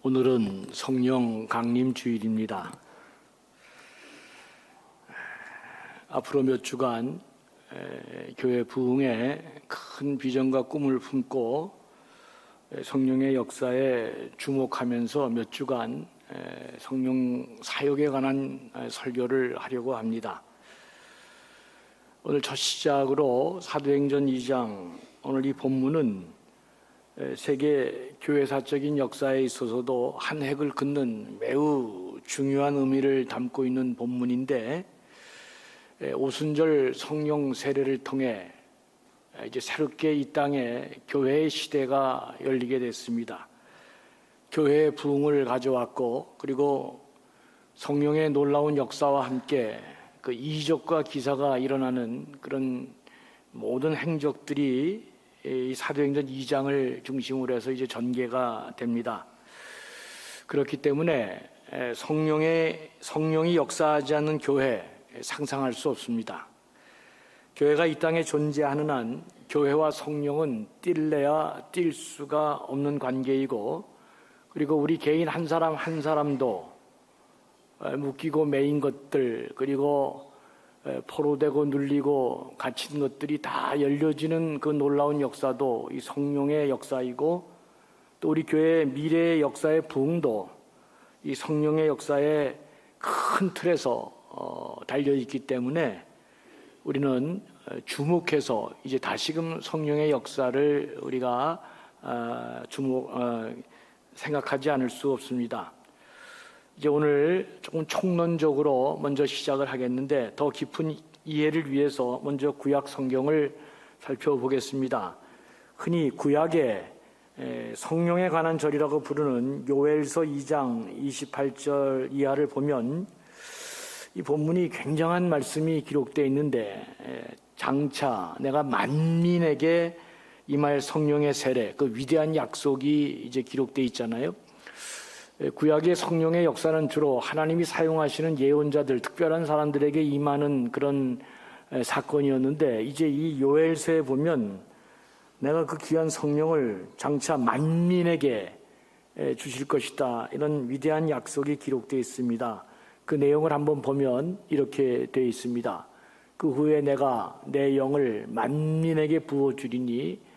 오늘은 성령 강림 주일입니다. 앞으로 몇 주간 교회 부흥에 큰 비전과 꿈을 품고 성령의 역사에 주목하면서 몇 주간 성령 사역에 관한 설교를 하려고 합니다. 오늘 첫 시작으로 사도행전 2장, 오늘 이 본문은 세계 교회사적인 역사에 있어서도 한 획을 긋는 매우 중요한 의미를 담고 있는 본문인데, 오순절 성령 세례를 통해 이제 새롭게 이 땅에 교회의 시대가 열리게 됐습니다. 교회의 부흥을 가져왔고, 그리고 성령의 놀라운 역사와 함께 그 이적과 기사가 일어나는 그런 모든 행적들이 이 사도행전 2장을 중심으로 해서 이제 전개가 됩니다. 그렇기 때문에 성령이 역사하지 않는 교회 상상할 수 없습니다. 교회가 이 땅에 존재하는 한 교회와 성령은 뛸래야 뛸 수가 없는 관계이고, 그리고 우리 개인 한 사람 한 사람도 묶이고 매인 것들, 그리고 포로되고 눌리고 갇힌 것들이 다 열려지는 그 놀라운 역사도 이 성령의 역사이고, 또 우리 교회의 미래의 역사의 부흥도 이 성령의 역사의 큰 틀에서 달려있기 때문에 우리는 주목해서 이제 다시금 성령의 역사를 우리가 생각하지 않을 수 없습니다. 이제 오늘 조금 총론적으로 먼저 시작을 하겠는데, 더 깊은 이해를 위해서 먼저 구약 성경을 살펴보겠습니다. 흔히 구약에 성령에 관한 절이라고 부르는 요엘서 2장 28절 이하를 보면 이 본문이 굉장한 말씀이 기록되어 있는데, 장차 내가 만민에게 임할 성령의 세례, 그 위대한 약속이 이제 기록되어 있잖아요. 구약의 성령의 역사는 주로 하나님이 사용하시는 예언자들, 특별한 사람들에게 임하는 그런 사건이었는데, 이제 이 요엘서에 보면 내가 그 귀한 성령을 장차 만민에게 주실 것이다, 이런 위대한 약속이 기록되어 있습니다. 그 내용을 한번 보면 이렇게 되어 있습니다. 그 후에 내가 내 영을 만민에게 부어주리니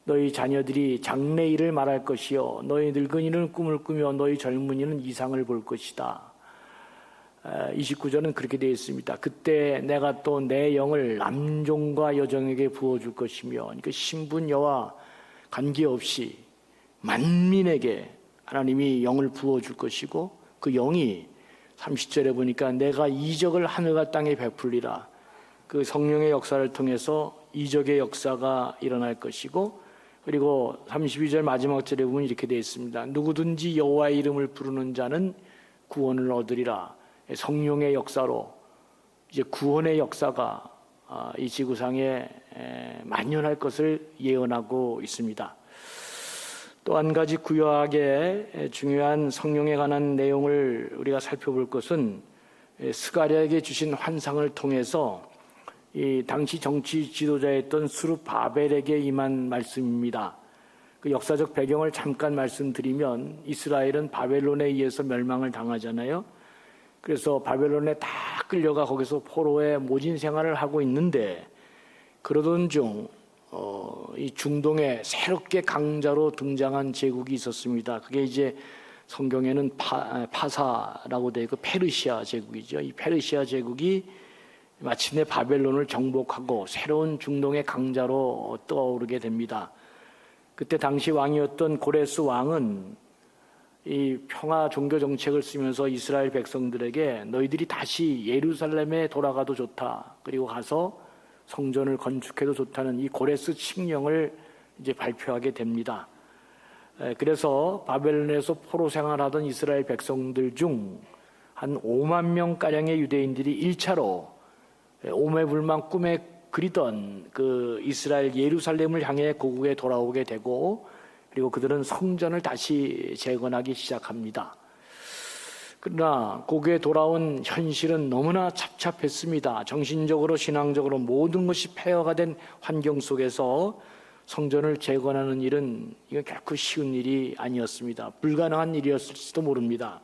너희 자녀들이 장래일을 말할 것이요 너희 늙은이는 꿈을 꾸며 너희 젊은이는 이상을 볼 것이다. 29절은 그렇게 되어 있습니다. 그때 내가 또 내 영을 남종과 여종에게 부어줄 것이며, 그러니까 신분여와 관계없이 만민에게 하나님이 영을 부어줄 것이고, 그 영이 30절에 보니까 내가 이적을 하늘과 땅에 베풀리라. 그 성령의 역사를 통해서 이적의 역사가 일어날 것이고, 그리고 32절 마지막 절에 보면 이렇게 되어 있습니다. 누구든지 여호와의 이름을 부르는 자는 구원을 얻으리라. 성령의 역사로 이제 구원의 역사가 이 지구상에 만연할 것을 예언하고 있습니다. 또 한 가지 구약의 중요한 성령에 관한 내용을 우리가 살펴볼 것은 스가랴에게 주신 환상을 통해서 이 당시 정치 지도자였던 스룹바벨에게 임한 말씀입니다. 그 역사적 배경을 잠깐 말씀드리면, 이스라엘은 바벨론에 의해서 멸망을 당하잖아요. 그래서 바벨론에 다 끌려가 거기서 포로의 모진 생활을 하고 있는데, 그러던 중 이 중동에 새롭게 강자로 등장한 제국이 있었습니다. 그게 이제 성경에는 파사라고 되어 있고 페르시아 제국이죠. 이 페르시아 제국이 마침내 바벨론을 정복하고 새로운 중동의 강자로 떠오르게 됩니다. 그때 당시 왕이었던 고레스 왕은 이 평화 종교 정책을 쓰면서 이스라엘 백성들에게 너희들이 다시 예루살렘에 돌아가도 좋다, 그리고 가서 성전을 건축해도 좋다는 이 고레스 칙령을 이제 발표하게 됩니다. 그래서 바벨론에서 포로 생활하던 이스라엘 백성들 중 한 5만 명가량의 유대인들이 1차로 오매불망 꿈에 그리던 그 이스라엘 예루살렘을 향해 고국에 돌아오게 되고, 그리고 그들은 성전을 다시 재건하기 시작합니다. 그러나 고국에 돌아온 현실은 너무나 착잡했습니다. 정신적으로 신앙적으로 모든 것이 폐허가 된 환경 속에서 성전을 재건하는 일은 이건 결코 쉬운 일이 아니었습니다. 불가능한 일이었을지도 모릅니다.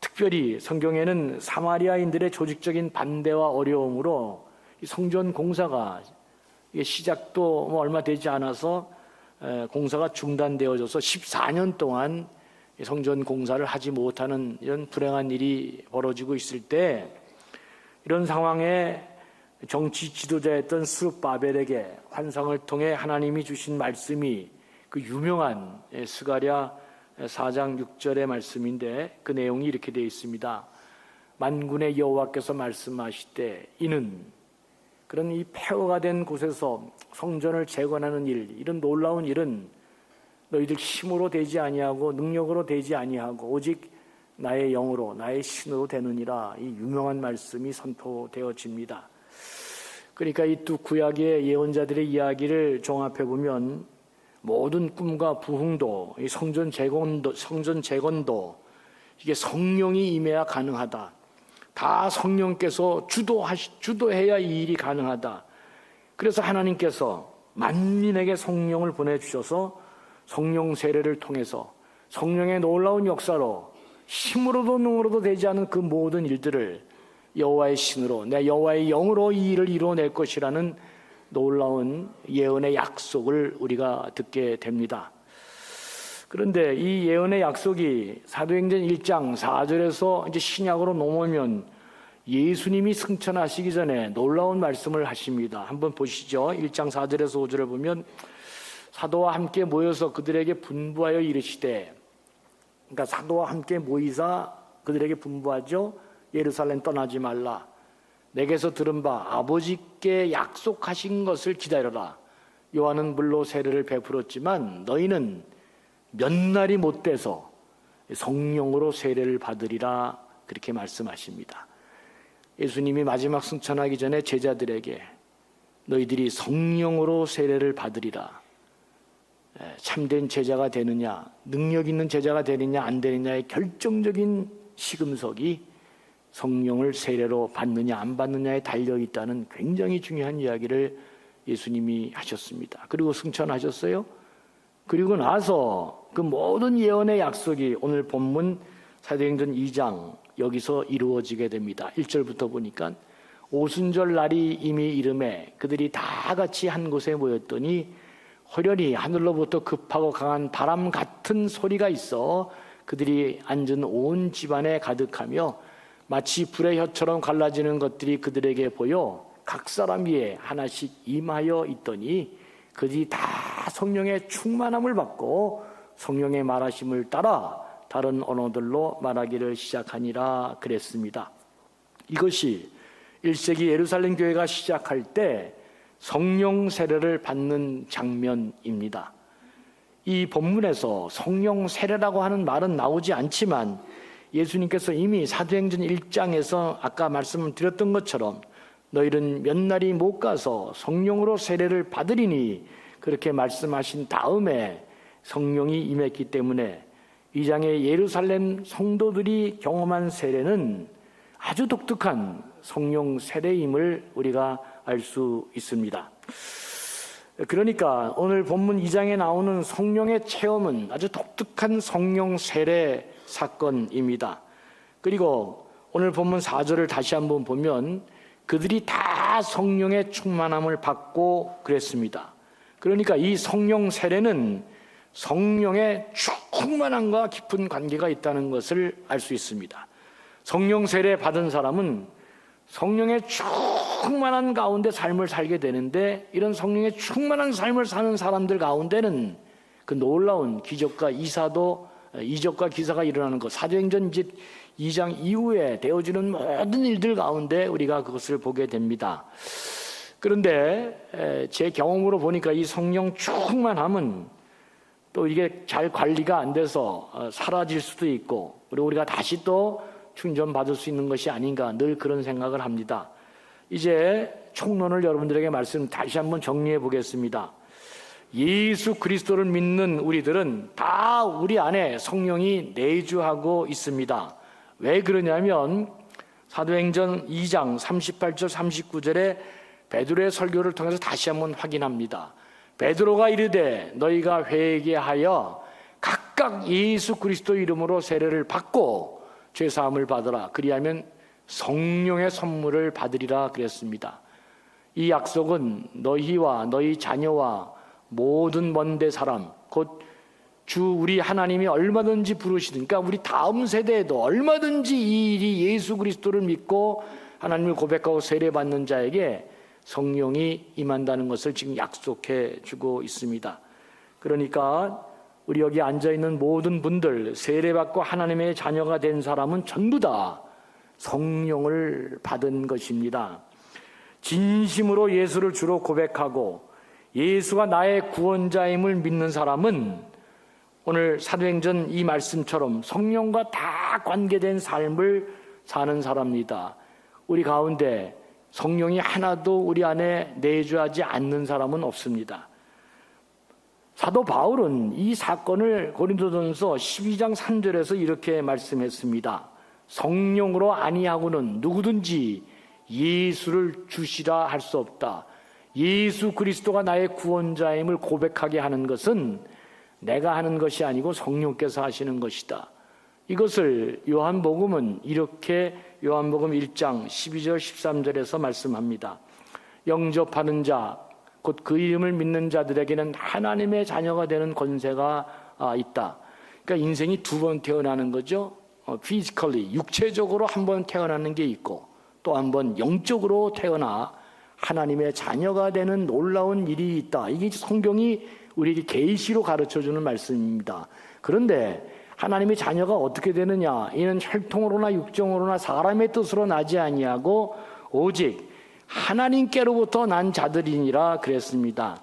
특별히 성경에는 사마리아인들의 조직적인 반대와 어려움으로 이 성전 공사가 시작도 얼마 되지 않아서 공사가 중단되어져서 14년 동안 성전 공사를 하지 못하는 이런 불행한 일이 벌어지고 있을 때, 이런 상황에 정치 지도자였던 스룹바벨에게 환상을 통해 하나님이 주신 말씀이 그 유명한 스가랴 4장 6절의 말씀인데, 그 내용이 이렇게 되어 있습니다. 만군의 여호와께서 말씀하시되 이는, 그런 이 폐허가 된 곳에서 성전을 재건하는 일, 이런 놀라운 일은 너희들 힘으로 되지 아니하고 능력으로 되지 아니하고 오직 나의 영으로 나의 신으로 되느니라. 이 유명한 말씀이 선포되어집니다. 그러니까 이 두 구약의 예언자들의 이야기를 종합해 보면 모든 꿈과 부흥도, 이 성전 재건도 이게 성령이 임해야 가능하다. 다 성령께서 주도해야 이 일이 가능하다. 그래서 하나님께서 만민에게 성령을 보내주셔서 성령 세례를 통해서 성령의 놀라운 역사로 힘으로도 능으로도 되지 않은 그 모든 일들을 여호와의 신으로, 내 여호와의 영으로 이 일을 이루어낼 것이라는 놀라운 예언의 약속을 우리가 듣게 됩니다. 그런데 이 예언의 약속이 사도행전 1장 4절에서 이제 신약으로 넘어오면 예수님이 승천하시기 전에 놀라운 말씀을 하십니다. 한번 보시죠. 1장 4절에서 5절을 보면 사도와 함께 모여서 그들에게 분부하여 이르시되, 그러니까 사도와 함께 모이사 그들에게 분부하죠. 예루살렘 떠나지 말라. 내게서 들은 바 아버지께 약속하신 것을 기다려라. 요한은 물로 세례를 베풀었지만 너희는 몇 날이 못 돼서 성령으로 세례를 받으리라. 그렇게 말씀하십니다. 예수님이 마지막 승천하기 전에 제자들에게 너희들이 성령으로 세례를 받으리라. 참된 제자가 되느냐, 능력 있는 제자가 되느냐 안 되느냐의 결정적인 시금석이 성령을 세례로 받느냐 안 받느냐에 달려있다는 굉장히 중요한 이야기를 예수님이 하셨습니다. 그리고 승천하셨어요. 그리고 나서 그 모든 예언의 약속이 오늘 본문 사도행전 2장 여기서 이루어지게 됩니다. 1절부터 보니까 오순절 날이 이미 이름에 그들이 다 같이 한 곳에 모였더니 호련히 하늘로부터 급하고 강한 바람 같은 소리가 있어 그들이 앉은 온 집안에 가득하며 마치 불의 혀처럼 갈라지는 것들이 그들에게 보여 각 사람 위에 하나씩 임하여 있더니 그들이 다 성령의 충만함을 받고 성령의 말하심을 따라 다른 언어들로 말하기를 시작하니라 그랬습니다. 이것이 1세기 예루살렘 교회가 시작할 때 성령 세례를 받는 장면입니다. 이 본문에서 성령 세례라고 하는 말은 나오지 않지만 예수님께서 이미 사도행전 1장에서 아까 말씀드렸던 것처럼 너희는 몇 날이 못 가서 성령으로 세례를 받으리니 그렇게 말씀하신 다음에 성령이 임했기 때문에 이 장의 예루살렘 성도들이 경험한 세례는 아주 독특한 성령 세례임을 우리가 알 수 있습니다. 그러니까 오늘 본문 2장에 나오는 성령의 체험은 아주 독특한 성령 세례 사건입니다. 그리고 오늘 본문 4절을 다시 한번 보면 그들이 다 성령의 충만함을 받고 그랬습니다. 그러니까 이 성령 세례는 성령의 충만함과 깊은 관계가 있다는 것을 알 수 있습니다. 성령 세례 받은 사람은 성령의 충만한 가운데 삶을 살게 되는데, 이런 성령의 충만한 삶을 사는 사람들 가운데는 그 놀라운 기적과 이적과 기사가 일어나는 것, 사도행전 2장 이후에 되어지는 모든 일들 가운데 우리가 그것을 보게 됩니다. 그런데 제 경험으로 보니까 이 성령 충만함은 또 이게 잘 관리가 안 돼서 사라질 수도 있고, 그리고 우리가 다시 또 충전받을 수 있는 것이 아닌가, 늘 그런 생각을 합니다. 이제 총론을 여러분들에게 다시 한번 정리해 보겠습니다. 예수 그리스도를 믿는 우리들은 다 우리 안에 성령이 내주하고 있습니다. 왜 그러냐면 사도행전 2장 38절 39절에 베드로의 설교를 통해서 다시 한번 확인합니다. 베드로가 이르되 너희가 회개하여 각각 예수 그리스도 이름으로 세례를 받고 죄사함을 받으라. 그리하면 성령의 선물을 받으리라 그랬습니다. 이 약속은 너희와 너희 자녀와 모든 먼데 사람, 곧 주 우리 하나님이 얼마든지 부르시니까 우리 다음 세대에도 얼마든지 이 일이 예수 그리스도를 믿고 하나님을 고백하고 세례받는 자에게 성령이 임한다는 것을 지금 약속해 주고 있습니다. 그러니까 우리 여기 앉아있는 모든 분들, 세례받고 하나님의 자녀가 된 사람은 전부 다 성령을 받은 것입니다. 진심으로 예수를 주로 고백하고 예수가 나의 구원자임을 믿는 사람은 오늘 사도행전 이 말씀처럼 성령과 다 관계된 삶을 사는 사람입니다. 우리 가운데 성령이 하나도 우리 안에 내주하지 않는 사람은 없습니다. 사도 바울은 이 사건을 고린도전서 12장 3절에서 이렇게 말씀했습니다. 성령으로 아니하고는 누구든지 예수를 주시라 할 수 없다. 예수 그리스도가 나의 구원자임을 고백하게 하는 것은 내가 하는 것이 아니고 성령께서 하시는 것이다. 이것을 요한복음은 이렇게 요한복음 1장 12절 13절에서 말씀합니다. 영접하는 자, 곧 그 이름을 믿는 자들에게는 하나님의 자녀가 되는 권세가 있다. 그러니까 인생이 두 번 태어나는 거죠. physically, 육체적으로 한 번 태어나는 게 있고 또 한 번 영적으로 태어나 하나님의 자녀가 되는 놀라운 일이 있다. 이게 성경이 우리에게 계시로 가르쳐주는 말씀입니다. 그런데 하나님의 자녀가 어떻게 되느냐? 이는 혈통으로나 육정으로나 사람의 뜻으로 나지 아니하고 오직 하나님께로부터 난 자들이니라 그랬습니다.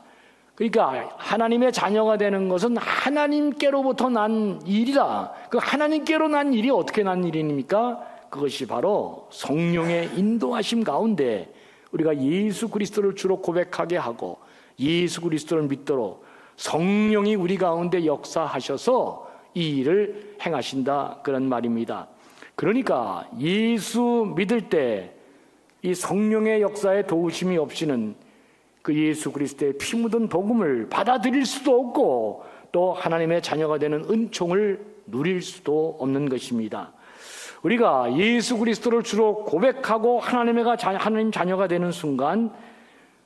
그러니까 하나님의 자녀가 되는 것은 하나님께로부터 난 일이다. 그 하나님께로 난 일이 어떻게 난 일입니까? 그것이 바로 성령의 인도하심 가운데 우리가 예수 그리스도를 주로 고백하게 하고 예수 그리스도를 믿도록 성령이 우리 가운데 역사하셔서 이 일을 행하신다, 그런 말입니다. 그러니까 예수 믿을 때 이 성령의 역사에 도우심이 없이는 그 예수 그리스도의 피 묻은 복음을 받아들일 수도 없고 또 하나님의 자녀가 되는 은총을 누릴 수도 없는 것입니다. 우리가 예수 그리스도를 주로 고백하고 하나님 자녀가 되는 순간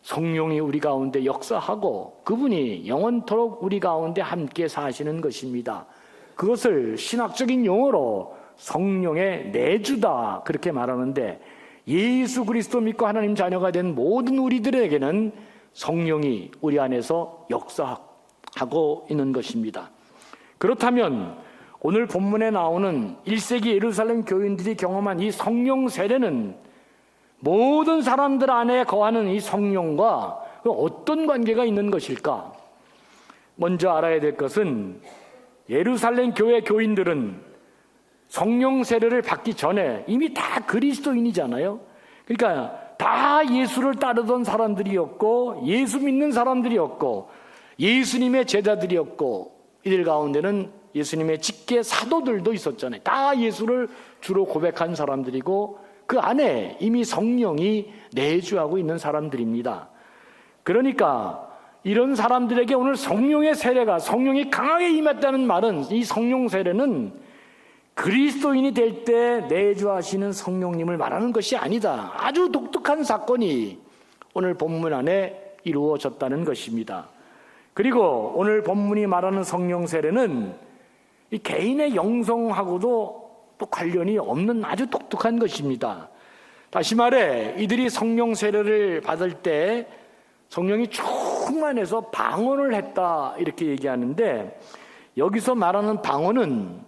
성령이 우리 가운데 역사하고 그분이 영원토록 우리 가운데 함께 사시는 것입니다. 그것을 신학적인 용어로 성령의 내주다 그렇게 말하는데, 예수 그리스도 믿고 하나님 자녀가 된 모든 우리들에게는 성령이 우리 안에서 역사하고 있는 것입니다. 그렇다면 오늘 본문에 나오는 1세기 예루살렘 교인들이 경험한 이 성령 세례는 모든 사람들 안에 거하는 이 성령과 어떤 관계가 있는 것일까? 먼저 알아야 될 것은 예루살렘 교회 교인들은 성령 세례를 받기 전에 이미 다 그리스도인이잖아요. 그러니까 다 예수를 따르던 사람들이었고 예수 믿는 사람들이었고 예수님의 제자들이었고 이들 가운데는 예수님의 직계 사도들도 있었잖아요. 다 예수를 주로 고백한 사람들이고 그 안에 이미 성령이 내주하고 있는 사람들입니다. 그러니까 이런 사람들에게 오늘 성령의 세례가, 성령이 강하게 임했다는 말은, 이 성령 세례는 그리스도인이 될 때 내주하시는 성령님을 말하는 것이 아니다. 아주 독특한 사건이 오늘 본문 안에 이루어졌다는 것입니다. 그리고 오늘 본문이 말하는 성령 세례는 이 개인의 영성하고도 또 관련이 없는 아주 독특한 것입니다. 다시 말해 이들이 성령 세례를 받을 때 성령이 충만해서 방언을 했다 이렇게 얘기하는데, 여기서 말하는 방언은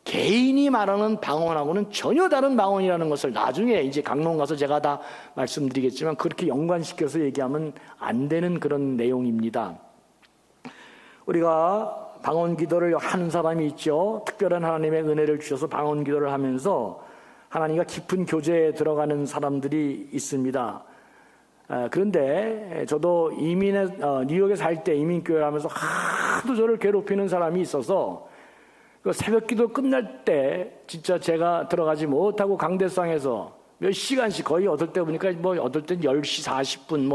개인이 말하는 방언하고는 전혀 다른 방언이라는 것을 나중에 이제 강론 가서 제가 다 말씀드리겠지만 그렇게 연관시켜서 얘기하면 안 되는 그런 내용입니다. 우리가 방언 기도를 하는 사람이 있죠. 특별한 하나님의 은혜를 주셔서 방언 기도를 하면서 하나님과 깊은 교제에 들어가는 사람들이 있습니다. 그런데 저도 뉴욕에 살 때 이민교회를 하면서 하도 저를 괴롭히는 사람이 있어서 그 새벽 기도 끝날 때 진짜 제가 들어가지 못하고 강대상에서 몇 시간씩, 거의 어떨 때 보니까 어떨 땐 10시 40분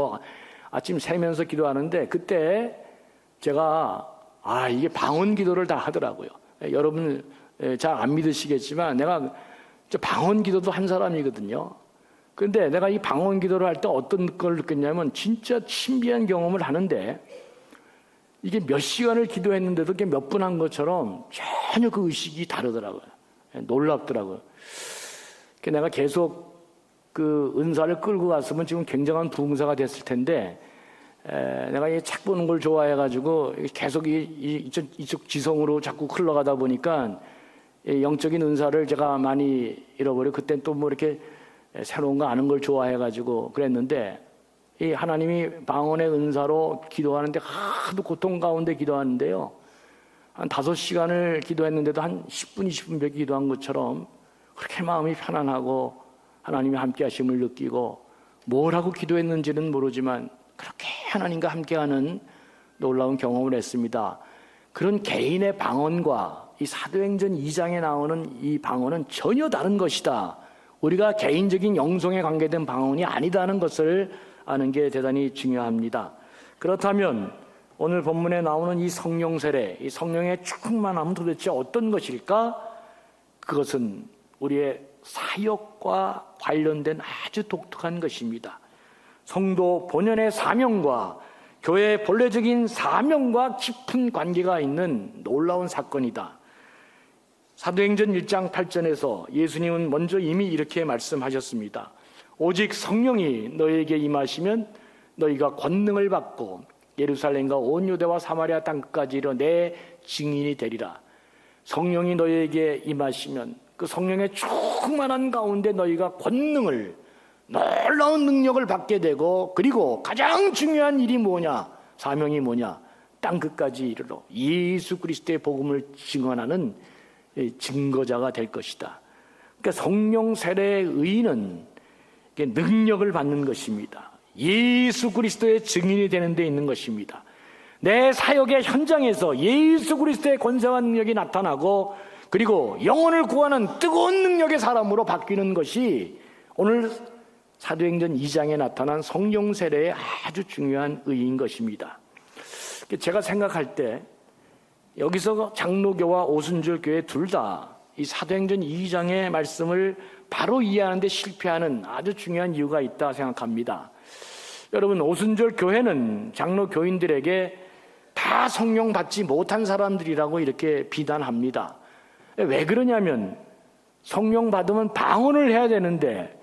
아침 새면서 기도하는데 그때 제가 이게 방언 기도를 다 하더라고요. 여러분 잘 안 믿으시겠지만 내가 방언 기도도 한 사람이거든요. 그런데 내가 이 방언 기도를 할 때 어떤 걸 느꼈냐면 진짜 신비한 경험을 하는데 이게 몇 시간을 기도했는데도 몇 분 한 것처럼 전혀 그 의식이 다르더라고요. 놀랍더라고요. 내가 계속 그 은사를 끌고 갔으면 지금 굉장한 부흥사가 됐을 텐데 내가 이 책 보는 걸 좋아해가지고 계속 이쪽 지성으로 자꾸 흘러가다 보니까 영적인 은사를 제가 많이 잃어버려. 그땐 또 뭐 이렇게 새로운 거 아는 걸 좋아해가지고 그랬는데 이 하나님이 방언의 은사로 기도하는데 하도 고통 가운데 기도하는데요. 한 5시간을 기도했는데도 한 10분, 20분밖에 기도한 것처럼 그렇게 마음이 편안하고 하나님의 함께 하심을 느끼고 뭘 하고 기도했는지는 모르지만 그렇게 하나님과 함께하는 놀라운 경험을 했습니다. 그런 개인의 방언과 이 사도행전 2장에 나오는 이 방언은 전혀 다른 것이다. 우리가 개인적인 영성에 관계된 방언이 아니다는 것을 아는 게 대단히 중요합니다. 그렇다면 오늘 본문에 나오는 이 성령 세례, 이 성령의 충만함은 도대체 어떤 것일까? 그것은 우리의 사역과 관련된 아주 독특한 것입니다. 성도 본연의 사명과 교회의 본래적인 사명과 깊은 관계가 있는 놀라운 사건이다. 사도행전 1장 8절에서 예수님은 먼저 이미 이렇게 말씀하셨습니다. 오직 성령이 너희에게 임하시면 너희가 권능을 받고 예루살렘과 온 유대와 사마리아 땅끝까지 이르러 내 증인이 되리라. 성령이 너희에게 임하시면 그 성령의 충만한 가운데 너희가 권능을, 놀라운 능력을 받게 되고, 그리고 가장 중요한 일이 뭐냐? 사명이 뭐냐? 땅끝까지 이르러 예수 그리스도의 복음을 증언하는 증거자가 될 것이다. 그러니까 성령 세례의 의의는 능력을 받는 것입니다. 예수 그리스도의 증인이 되는 데 있는 것입니다. 내 사역의 현장에서 예수 그리스도의 권세와 능력이 나타나고, 그리고 영혼을 구하는 뜨거운 능력의 사람으로 바뀌는 것이 오늘 사도행전 2장에 나타난 성령 세례의 아주 중요한 의의인 것입니다. 제가 생각할 때 여기서 장로교와 오순절 교회 둘 다 이 사도행전 2장의 말씀을 바로 이해하는 데 실패하는 아주 중요한 이유가 있다 생각합니다. 여러분, 오순절 교회는 장로 교인들에게 다 성령 받지 못한 사람들이라고 이렇게 비난합니다. 왜 그러냐면 성령 받으면 방언을 해야 되는데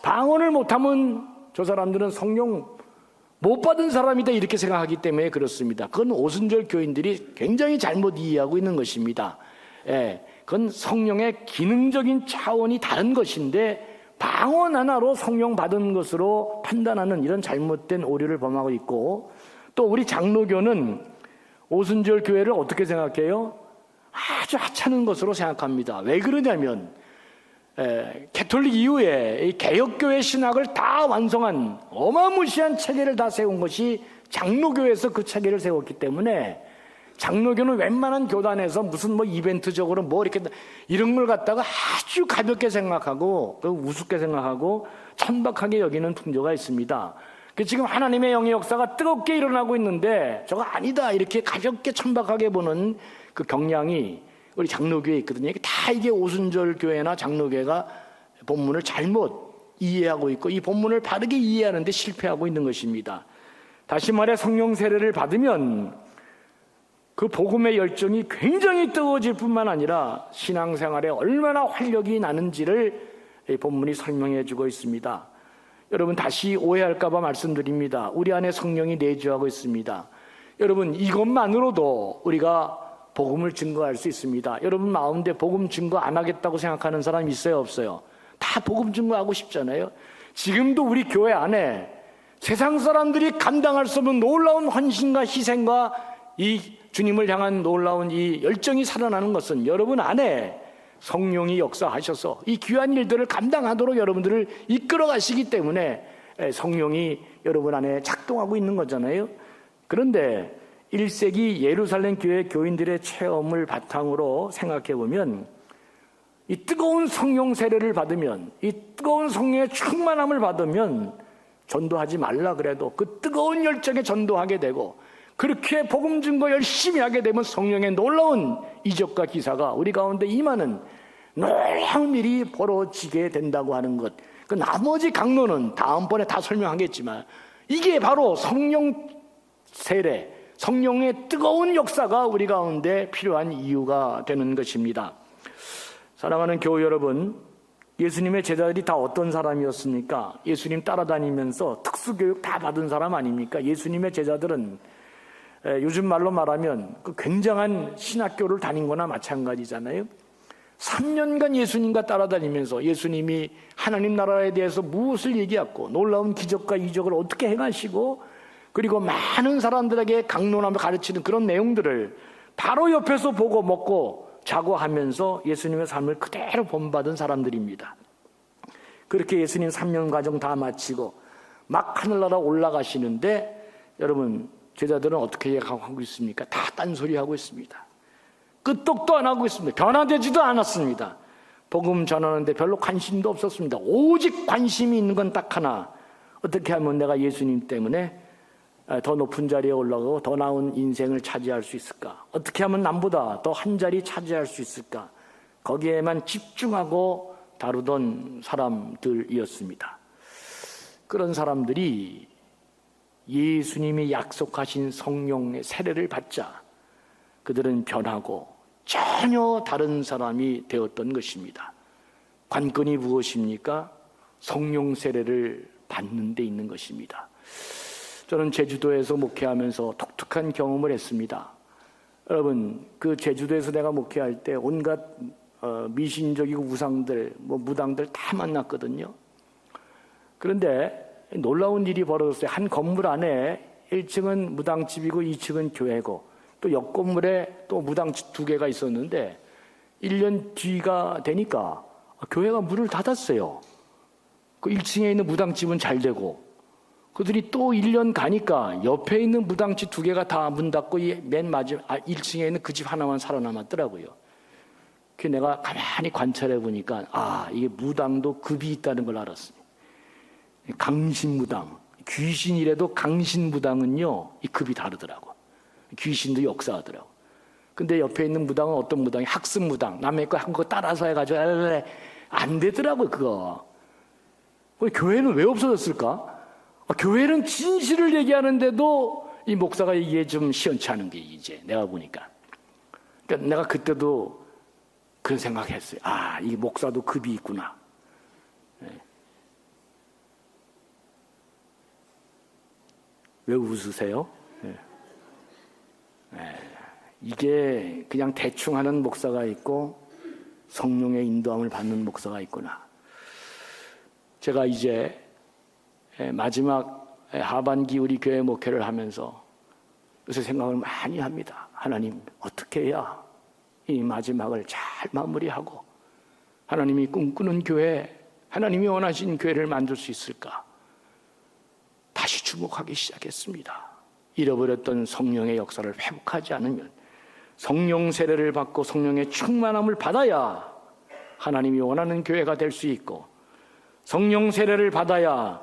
방언을 못하면 저 사람들은 성령 못 받은 사람이다 이렇게 생각하기 때문에 그렇습니다. 그건 오순절 교인들이 굉장히 잘못 이해하고 있는 것입니다. 그건 성령의 기능적인 차원이 다른 것인데 방언 하나로 성령 받은 것으로 판단하는 이런 잘못된 오류를 범하고 있고, 또 우리 장로교는 오순절 교회를 어떻게 생각해요? 아주 하찮은 것으로 생각합니다. 왜 그러냐면 개톨릭 이후에 이 개혁교회 신학을 다 완성한 어마무시한 체계를 다 세운 것이 장로교에서 그 체계를 세웠기 때문에 장로교는 웬만한 교단에서 무슨 뭐 이벤트적으로 뭐 이렇게 이런 걸 갖다가 아주 가볍게 생각하고 우습게 생각하고 천박하게 여기는 풍조가 있습니다. 지금 하나님의 영의 역사가 뜨겁게 일어나고 있는데 저거 아니다 이렇게 가볍게 천박하게 보는 그 경향이 우리 장로교에 있거든요. 이게 오순절 교회나 장로교회가 본문을 잘못 이해하고 있고 이 본문을 바르게 이해하는데 실패하고 있는 것입니다. 다시 말해 성령 세례를 받으면 그 복음의 열정이 굉장히 뜨거워질 뿐만 아니라 신앙생활에 얼마나 활력이 나는지를 이 본문이 설명해 주고 있습니다. 여러분, 다시 오해할까 봐 말씀드립니다. 우리 안에 성령이 내주하고 있습니다. 여러분, 이것만으로도 우리가 복음을 증거할 수 있습니다. 여러분 마음대 복음 증거 안 하겠다고 생각하는 사람 있어요, 없어요? 다 복음 증거하고 싶잖아요. 지금도 우리 교회 안에 세상 사람들이 감당할 수 없는 놀라운 헌신과 희생과 이 주님을 향한 놀라운 이 열정이 살아나는 것은 여러분 안에 성령이 역사하셔서 이 귀한 일들을 감당하도록 여러분들을 이끌어 가시기 때문에 성령이 여러분 안에 작동하고 있는 거잖아요. 그런데 1세기 예루살렘 교회 교인들의 체험을 바탕으로 생각해 보면 이 뜨거운 성령 세례를 받으면, 이 뜨거운 성령의 충만함을 받으면 전도하지 말라 그래도 그 뜨거운 열정에 전도하게 되고, 그렇게 복음 증거 열심히 하게 되면 성령의 놀라운 이적과 기사가 우리 가운데 임하는 놀라운 일이 벌어지게 된다고 하는 것. 그 나머지 강론은 다음번에 다 설명하겠지만, 이게 바로 성령 세례, 성령의 뜨거운 역사가 우리 가운데 필요한 이유가 되는 것입니다. 사랑하는 교우 여러분, 예수님의 제자들이 다 어떤 사람이었습니까? 예수님 따라다니면서 특수교육 다 받은 사람 아닙니까? 예수님의 제자들은 요즘 말로 말하면 그 굉장한 신학교를 다닌 거나 마찬가지잖아요. 3년간 예수님과 따라다니면서 예수님이 하나님 나라에 대해서 무엇을 얘기했고, 놀라운 기적과 이적을 어떻게 행하시고, 그리고 많은 사람들에게 강론하며 가르치는 그런 내용들을 바로 옆에서 보고 먹고 자고 하면서 예수님의 삶을 그대로 본받은 사람들입니다. 그렇게 예수님 3년 과정 다 마치고 막 하늘나라 올라가시는데, 여러분 제자들은 어떻게 하고 있습니까? 다 딴소리하고 있습니다. 끄떡도 안 하고 있습니다. 변화되지도 않았습니다. 복음 전하는데 별로 관심도 없었습니다. 오직 관심이 있는 건 딱 하나, 어떻게 하면 내가 예수님 때문에 더 높은 자리에 올라가고 더 나은 인생을 차지할 수 있을까? 어떻게 하면 남보다 더 한 자리 차지할 수 있을까? 거기에만 집중하고 다루던 사람들이었습니다. 그런 사람들이 예수님이 약속하신 성령의 세례를 받자 그들은 변하고 전혀 다른 사람이 되었던 것입니다. 관건이 무엇입니까? 성령 세례를 받는 데 있는 것입니다. 저는 제주도에서 목회하면서 독특한 경험을 했습니다. 여러분, 그 제주도에서 내가 목회할 때 온갖 미신적이고 우상들, 무당들 다 만났거든요. 그런데 놀라운 일이 벌어졌어요. 한 건물 안에 1층은 무당집이고 2층은 교회고, 또 옆 건물에 또 무당집 2개가 있었는데 1년 뒤가 되니까 교회가 문을 닫았어요. 그 1층에 있는 무당집은 잘 되고, 그들이 또 1년 가니까 옆에 있는 무당집 2개가 다 문 닫고 맨 마지막 1층에 있는 그 집 하나만 살아남았더라고요. 그 내가 가만히 관찰해 보니까 이게 무당도 급이 있다는 걸 알았어요. 강신무당, 귀신이라도 강신무당은요 이 급이 다르더라고. 귀신도 역사하더라고. 근데 옆에 있는 무당은 어떤 무당이 학습무당, 남의 거 한 거 따라서 해가지고 안 되더라고 그거. 교회는 왜 없어졌을까? 교회는 진실을 얘기하는데도 이 목사가 이게 좀 시원치 않은 게 이제 내가 보니까. 그러니까 내가 그때도 그런 생각했어요. 이 목사도 급이 있구나. 왜 웃으세요? 이게 그냥 대충 하는 목사가 있고 성령의 인도함을 받는 목사가 있구나. 제가 이제 마지막 하반기 우리 교회 목회를 하면서 요새 생각을 많이 합니다. 하나님, 어떻게 해야 이 마지막을 잘 마무리하고 하나님이 꿈꾸는 교회, 하나님이 원하신 교회를 만들 수 있을까? 다시 주목하기 시작했습니다. 잃어버렸던 성령의 역사를 회복하지 않으면, 성령 세례를 받고 성령의 충만함을 받아야 하나님이 원하는 교회가 될 수 있고, 성령 세례를 받아야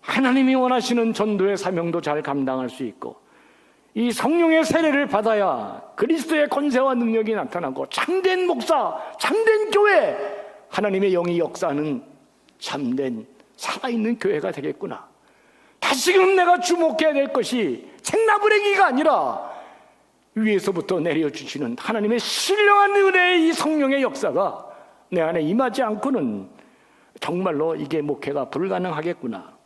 하나님이 원하시는 전도의 사명도 잘 감당할 수 있고, 이 성령의 세례를 받아야 그리스도의 권세와 능력이 나타나고 참된 목사, 참된 교회, 하나님의 영이 역사하는 참된 살아있는 교회가 되겠구나. 다시금 내가 주목해야 될 것이 책나무레기가 아니라 위에서부터 내려주시는 하나님의 신령한 은혜의 이 성령의 역사가 내 안에 임하지 않고는 정말로 이게 목회가 불가능하겠구나.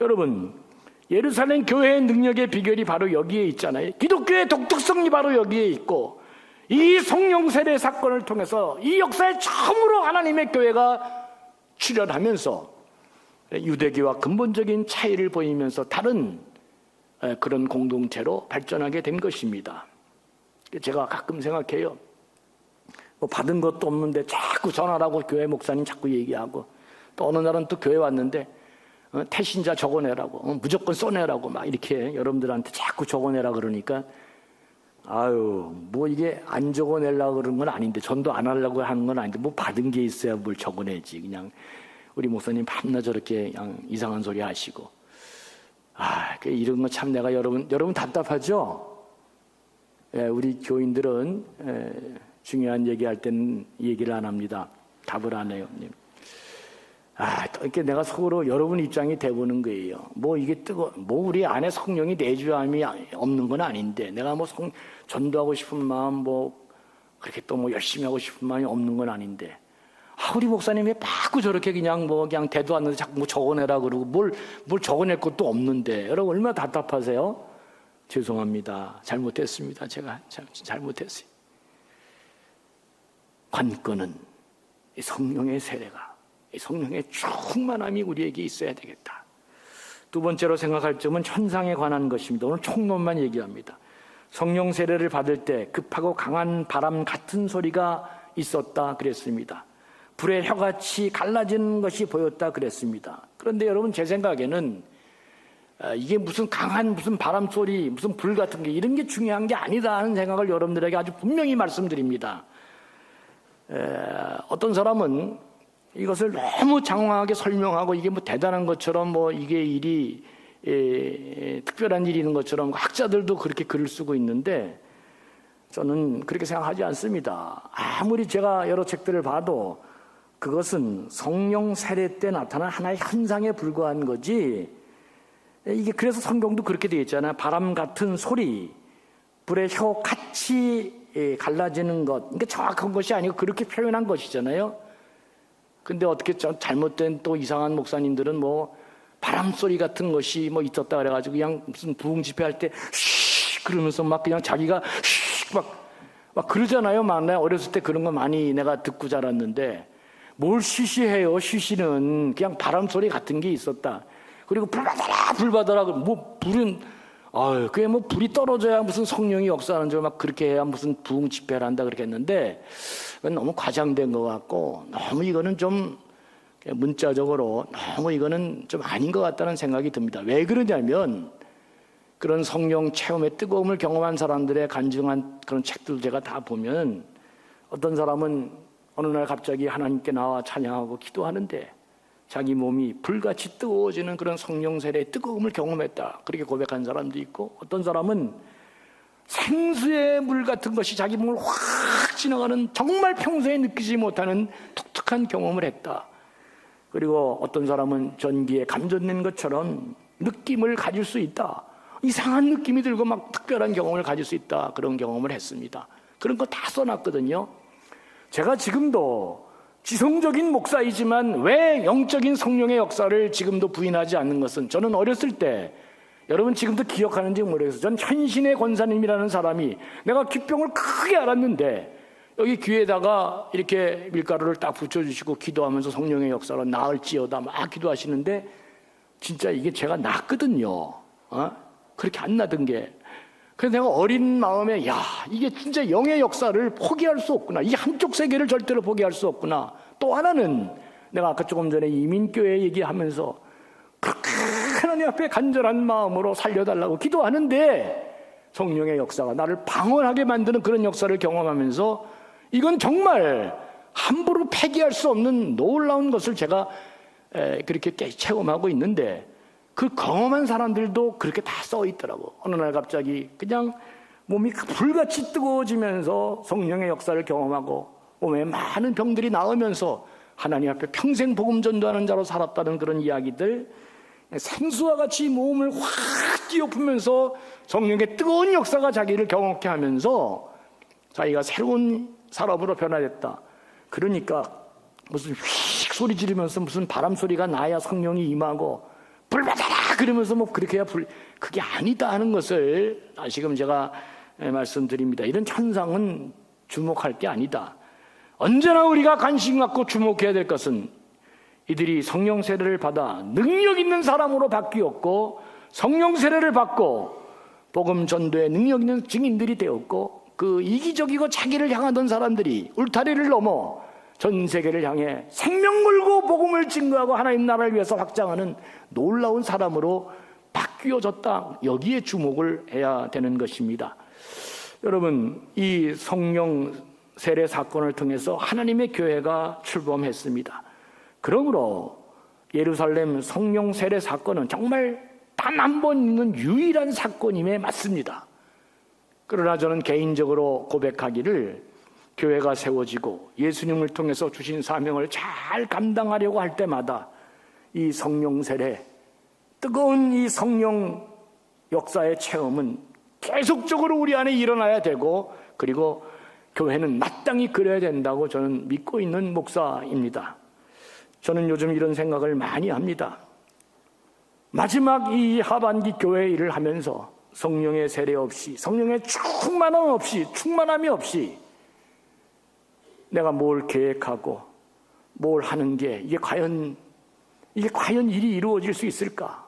여러분, 예루살렘 교회의 능력의 비결이 바로 여기에 있잖아요. 기독교의 독특성이 바로 여기에 있고, 이 성령 세례 사건을 통해서 이 역사에 처음으로 하나님의 교회가 출현하면서 유대교와 근본적인 차이를 보이면서 다른 그런 공동체로 발전하게 된 것입니다. 제가 가끔 생각해요. 받은 것도 없는데 자꾸 전화라고 교회 목사님 자꾸 얘기하고, 또 어느 날은 또 교회 왔는데 태신자 적어내라고, 무조건 써내라고 막 이렇게 여러분들한테 자꾸 적어내라 그러니까, 뭐 이게 안 적어내려고 그런 건 아닌데, 전도 안 하려고 하는 건 아닌데, 뭐 받은 게 있어야 뭘 적어내지. 그냥 우리 목사님 밤낮 저렇게 그냥 이상한 소리 하시고. 이런 거 참 내가 여러분 답답하죠? 우리 교인들은 중요한 얘기할 때는 얘기를 안 합니다. 답을 안 해요. 이렇게 내가 속으로 여러분 입장이 돼보는 거예요. 뭐 이게 우리 안에 성령이 내주함이 없는 건 아닌데, 내가 뭐 전도하고 싶은 마음, 뭐 그렇게 또 뭐 열심히 하고 싶은 마음이 없는 건 아닌데, 우리 목사님이 자꾸 저렇게 그냥 대도 않는데 자꾸 뭐 적어내라 그러고 뭘 적어낼 것도 없는데, 여러분 얼마나 답답하세요? 죄송합니다. 잘못했습니다. 제가 잘못했어요. 관건은 이 성령의 세례가, 이 성령의 충만함이 우리에게 있어야 되겠다. 두 번째로 생각할 점은 천상에 관한 것입니다. 오늘 총론만 얘기합니다. 성령 세례를 받을 때 급하고 강한 바람 같은 소리가 있었다 그랬습니다. 불의 혀같이 갈라지는 것이 보였다 그랬습니다. 그런데 여러분, 제 생각에는 이게 무슨 강한 무슨 바람 소리, 무슨 불 같은 게 이런 게 중요한 게 아니다 하는 생각을 여러분들에게 아주 분명히 말씀드립니다. 어떤 사람은 이것을 너무 장황하게 설명하고 이게 뭐 대단한 것처럼, 뭐 이게 일이 특별한 일이 있는 것처럼 학자들도 그렇게 글을 쓰고 있는데, 저는 그렇게 생각하지 않습니다. 아무리 제가 여러 책들을 봐도 그것은 성령 세례 때 나타난 하나의 현상에 불과한 거지, 이게 그래서 성경도 그렇게 되어 있잖아요. 바람 같은 소리, 불의 혀 같이 갈라지는 것, 그러니까 정확한 것이 아니고 그렇게 표현한 것이잖아요. 근데 어떻게 잘못된 또 이상한 목사님들은 뭐 바람 소리 같은 것이 뭐 있었다 그래가지고 그냥 무슨 부흥 집회할 때 쉬 그러면서 막 그냥 자기가 쉬 막 그러잖아요. 나 어렸을 때 그런 거 많이 내가 듣고 자랐는데, 뭘 쉬쉬해요. 쉬쉬는 그냥 바람 소리 같은 게 있었다. 그리고 불 받아라. 뭐 불은 그게 뭐 불이 떨어져야 무슨 성령이 역사하는 줄 막 그렇게 해야 무슨 부흥 집회를 한다 그렇게 했는데, 그건 너무 과장된 것 같고, 너무 이거는 좀 문자적으로 너무 이거는 좀 아닌 것 같다는 생각이 듭니다. 왜 그러냐면, 그런 성령 체험의 뜨거움을 경험한 사람들의 간증한 그런 책들 제가 다 보면, 어떤 사람은 어느 날 갑자기 하나님께 나와 찬양하고 기도하는데 자기 몸이 불같이 뜨거워지는 그런 성령 세례의 뜨거움을 경험했다, 그렇게 고백한 사람도 있고, 어떤 사람은 생수의 물 같은 것이 자기 몸을 확 지나가는 정말 평소에 느끼지 못하는 독특한 경험을 했다. 그리고 어떤 사람은 전기에 감전된 것처럼 느낌을 가질 수 있다, 이상한 느낌이 들고 막 특별한 경험을 가질 수 있다, 그런 경험을 했습니다. 그런 거 다 써놨거든요. 제가 지금도 지성적인 목사이지만 왜 영적인 성령의 역사를 지금도 부인하지 않는 것은, 저는 어렸을 때, 여러분 지금도 기억하는지 모르겠어요. 전 현신의 권사님이라는 사람이, 내가 기병을 크게 알았는데 여기 귀에다가 이렇게 밀가루를 딱 붙여주시고 기도하면서 성령의 역사로 나을지어다 막 기도하시는데, 진짜 이게 제가 낫거든요. 그렇게 안 나던 게. 그래서 내가 어린 마음에, 이게 진짜 영의 역사를 포기할 수 없구나, 이 한쪽 세계를 절대로 포기할 수 없구나. 또 하나는, 내가 아까 조금 전에 이민교회 얘기하면서 그렇게 하나님 앞에 간절한 마음으로 살려달라고 기도하는데, 성령의 역사가 나를 방언하게 만드는 그런 역사를 경험하면서, 이건 정말 함부로 폐기할 수 없는 놀라운 것을 제가 그렇게 체험하고 있는데, 그 경험한 사람들도 그렇게 다 써 있더라고. 어느 날 갑자기 그냥 몸이 불같이 뜨거워지면서 성령의 역사를 경험하고 몸에 많은 병들이 나으면서 하나님 앞에 평생 복음 전도하는 자로 살았다는 그런 이야기들, 생수와 같이 몸을 확 뒤엎으면서 성령의 뜨거운 역사가 자기를 경험케 하면서 자기가 새로운 사람으로 변화됐다. 그러니까 무슨 휙 소리 지르면서 무슨 바람 소리가 나야 성령이 임하고 불 받아라 그러면서 뭐 그렇게 해야 그게 아니다 하는 것을 다시금 제가 말씀드립니다. 이런 현상은 주목할 게 아니다. 언제나 우리가 관심 갖고 주목해야 될 것은, 이들이 성령 세례를 받아 능력 있는 사람으로 바뀌었고, 성령 세례를 받고 복음 전도에 능력 있는 증인들이 되었고, 그 이기적이고 자기를 향하던 사람들이 울타리를 넘어 전 세계를 향해 생명 걸고 복음을 증거하고 하나님 나라를 위해서 확장하는 놀라운 사람으로 바뀌어졌다. 여기에 주목을 해야 되는 것입니다. 여러분, 이 성령 세례 사건을 통해서 하나님의 교회가 출범했습니다. 그러므로 예루살렘 성령 세례 사건은 정말 단 한 번 있는 유일한 사건임에 맞습니다. 그러나 저는 개인적으로 고백하기를 교회가 세워지고 예수님을 통해서 주신 사명을 잘 감당하려고 할 때마다 이 성령 세례, 뜨거운 이 성령 역사의 체험은 계속적으로 우리 안에 일어나야 되고, 그리고 교회는 마땅히 그래야 된다고 저는 믿고 있는 목사입니다. 저는 요즘 이런 생각을 많이 합니다. 마지막 이 하반기 교회 일을 하면서 성령의 세례 없이, 성령의 충만함이 없이 내가 뭘 계획하고 뭘 하는 게 이게 과연 일이 이루어질 수 있을까?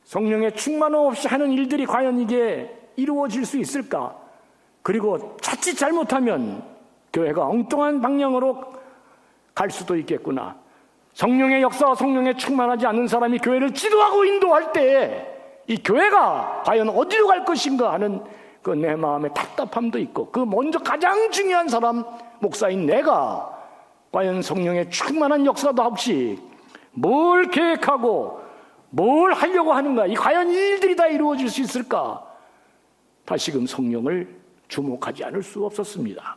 성령의 충만함 없이 하는 일들이 과연 이게 이루어질 수 있을까? 그리고 자칫 잘못하면 교회가 엉뚱한 방향으로 갈 수도 있겠구나. 성령의 역사와 성령에 충만하지 않는 사람이 교회를 지도하고 인도할 때 이 교회가 과연 어디로 갈 것인가 하는 그 내 마음의 답답함도 있고, 그 먼저 가장 중요한 사람 목사인 내가 과연 성령의 충만한 역사도 없이 뭘 계획하고 뭘 하려고 하는가, 이 과연 이 일들이 다 이루어질 수 있을까? 다시금 성령을 주목하지 않을 수 없었습니다.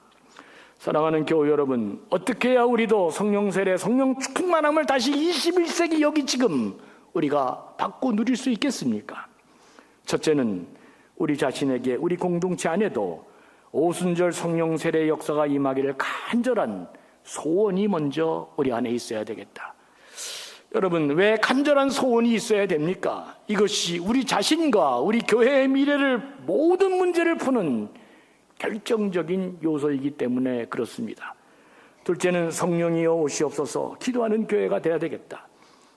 사랑하는 교회 여러분, 어떻게 해야 우리도 성령 세례, 성령 충만함을 다시 21세기 여기 지금 우리가 받고 누릴 수 있겠습니까? 첫째는 우리 자신에게, 우리 공동체 안에도 오순절 성령 세례 역사가 임하기를 간절한 소원이 먼저 우리 안에 있어야 되겠다. 여러분, 왜 간절한 소원이 있어야 됩니까? 이것이 우리 자신과 우리 교회의 미래를, 모든 문제를 푸는 결정적인 요소이기 때문에 그렇습니다. 둘째는 성령이여 오시옵소서 기도하는 교회가 돼야 되겠다.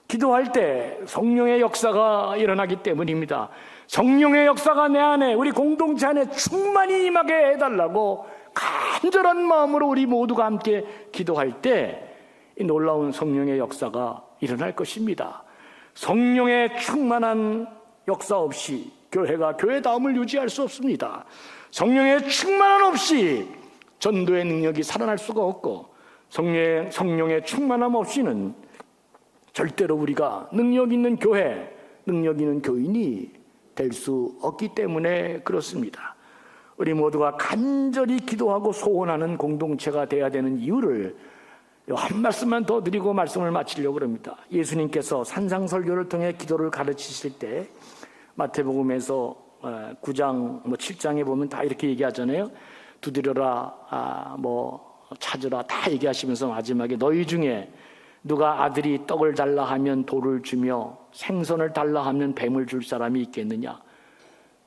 기도할 때 성령의 역사가 일어나기 때문입니다. 성령의 역사가 내 안에, 우리 공동체 안에 충만히 임하게 해달라고 간절한 마음으로 우리 모두가 함께 기도할 때 이 놀라운 성령의 역사가 일어날 것입니다. 성령의 충만한 역사 없이 교회가 교회다움을 유지할 수 없습니다. 성령의 충만함 없이 전도의 능력이 살아날 수가 없고, 성령의 충만함 없이는 절대로 우리가 능력 있는 교회, 능력 있는 교인이 될 수 없기 때문에 그렇습니다. 우리 모두가 간절히 기도하고 소원하는 공동체가 되어야 되는 이유를 한 말씀만 더 드리고 말씀을 마치려고 합니다. 예수님께서 산상설교를 통해 기도를 가르치실 때 마태복음에서 9장 7장에 보면 다 이렇게 얘기하잖아요. 두드려라, 찾으라 다 얘기하시면서 마지막에 너희 중에 누가 아들이 떡을 달라 하면 돌을 주며 생선을 달라 하면 뱀을 줄 사람이 있겠느냐?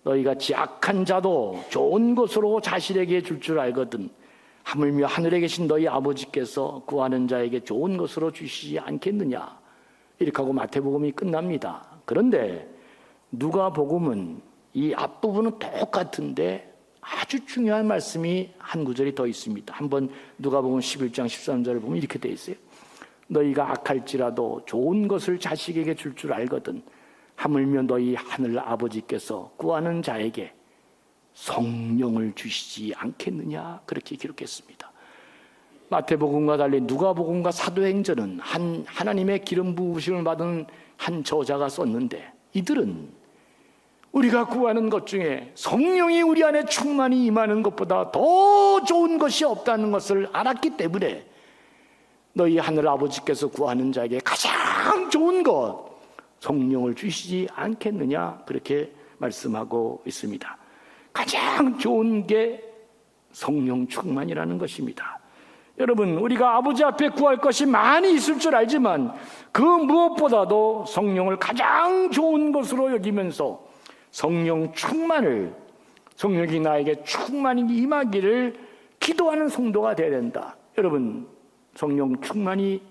너희같이 악한 자도 좋은 것으로 자식에게 줄 줄 알거든 하물며 하늘에 계신 너희 아버지께서 구하는 자에게 좋은 것으로 주시지 않겠느냐? 이렇게 하고 마태복음이 끝납니다. 그런데 누가복음은 이 앞부분은 똑같은데 아주 중요한 말씀이 한 구절이 더 있습니다. 한번 누가복음 11장 13절을 보면 이렇게 돼 있어요. 너희가 악할지라도 좋은 것을 자식에게 줄 줄 알거든 하물며 너희 하늘 아버지께서 구하는 자에게 성령을 주시지 않겠느냐? 그렇게 기록했습니다. 마태복음과 달리 누가복음과 사도행전은 하나님의 기름 부으심을 받은 한 저자가 썼는데, 이들은 우리가 구하는 것 중에 성령이 우리 안에 충만히 임하는 것보다 더 좋은 것이 없다는 것을 알았기 때문에 너희 하늘 아버지께서 구하는 자에게 가장 좋은 것 성령을 주시지 않겠느냐? 그렇게 말씀하고 있습니다. 가장 좋은 게 성령 충만이라는 것입니다. 여러분, 우리가 아버지 앞에 구할 것이 많이 있을 줄 알지만 그 무엇보다도 성령을 가장 좋은 것으로 여기면서 성령 충만을, 성령이 나에게 충만히 임하기를 기도하는 성도가 되어야 된다. 여러분, 성령 충만이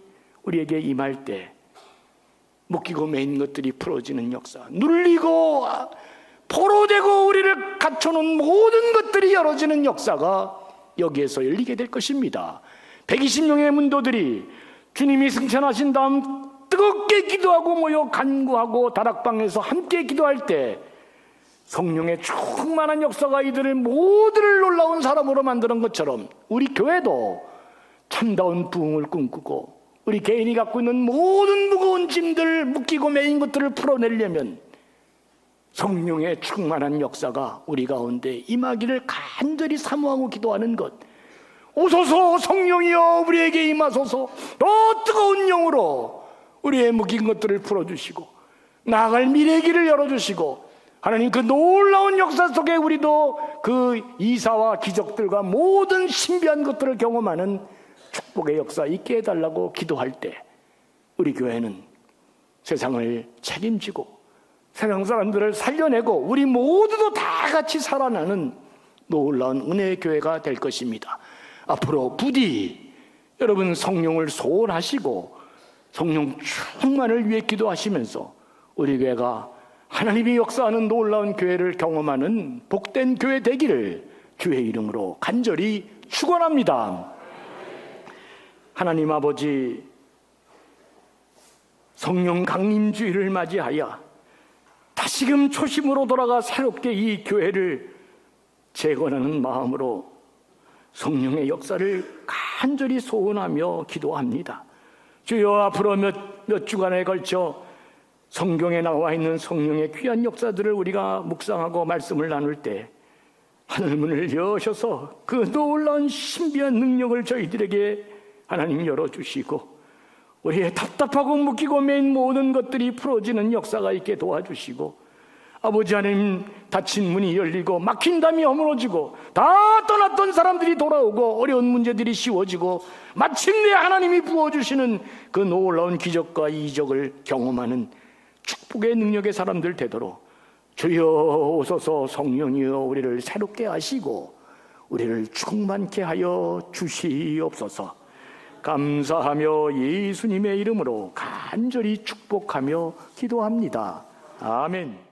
우리에게 임할 때 묶이고 매인 것들이 풀어지는 역사, 눌리고 포로되고 우리를 갇혀놓은 모든 것들이 열어지는 역사가 여기에서 열리게 될 것입니다. 120명의 문도들이 주님이 승천하신 다음 뜨겁게 기도하고 모여 간구하고 다락방에서 함께 기도할 때 성령의 충만한 역사가 이들을 모두를 놀라운 사람으로 만드는 것처럼 우리 교회도 참다운 부흥을 꿈꾸고 우리 개인이 갖고 있는 모든 무거운 짐들, 묶이고 매인 것들을 풀어내려면 성령의 충만한 역사가 우리 가운데 임하기를 간절히 사모하고 기도하는 것. 오소서 성령이여 우리에게 임하소서. 더 뜨거운 영으로 우리의 묶인 것들을 풀어주시고 나아갈 미래의 길을 열어주시고, 하나님 그 놀라운 역사 속에 우리도 그 이사와 기적들과 모든 신비한 것들을 경험하는 축복의 역사 있게 해달라고 기도할 때, 우리 교회는 세상을 책임지고 세상 사람들을 살려내고 우리 모두도 다 같이 살아나는 놀라운 은혜의 교회가 될 것입니다. 앞으로 부디 여러분 성령을 소원하시고 성령 충만을 위해 기도하시면서 우리 교회가 하나님이 역사하는 놀라운 교회를 경험하는 복된 교회 되기를 주의 이름으로 간절히 축원합니다. 하나님 아버지, 성령 강림주의를 맞이하여 다시금 초심으로 돌아가 새롭게 이 교회를 재건하는 마음으로 성령의 역사를 간절히 소원하며 기도합니다. 주여, 앞으로 몇 주간에 걸쳐 성경에 나와 있는 성령의 귀한 역사들을 우리가 묵상하고 말씀을 나눌 때 하늘문을 여셔서 그 놀라운 신비한 능력을 저희들에게 하나님 열어주시고, 우리의 답답하고 묶이고 매인 모든 것들이 풀어지는 역사가 있게 도와주시고, 아버지 하나님, 닫힌 문이 열리고 막힌 담이 허물어지고 다 떠났던 사람들이 돌아오고 어려운 문제들이 쉬워지고 마침내 하나님이 부어주시는 그 놀라운 기적과 이적을 경험하는 축복의 능력의 사람들 되도록 주여 오소서. 성령이여 우리를 새롭게 하시고 우리를 충만케 하여 주시옵소서. 감사하며 예수님의 이름으로 간절히 축복하며 기도합니다. 아멘.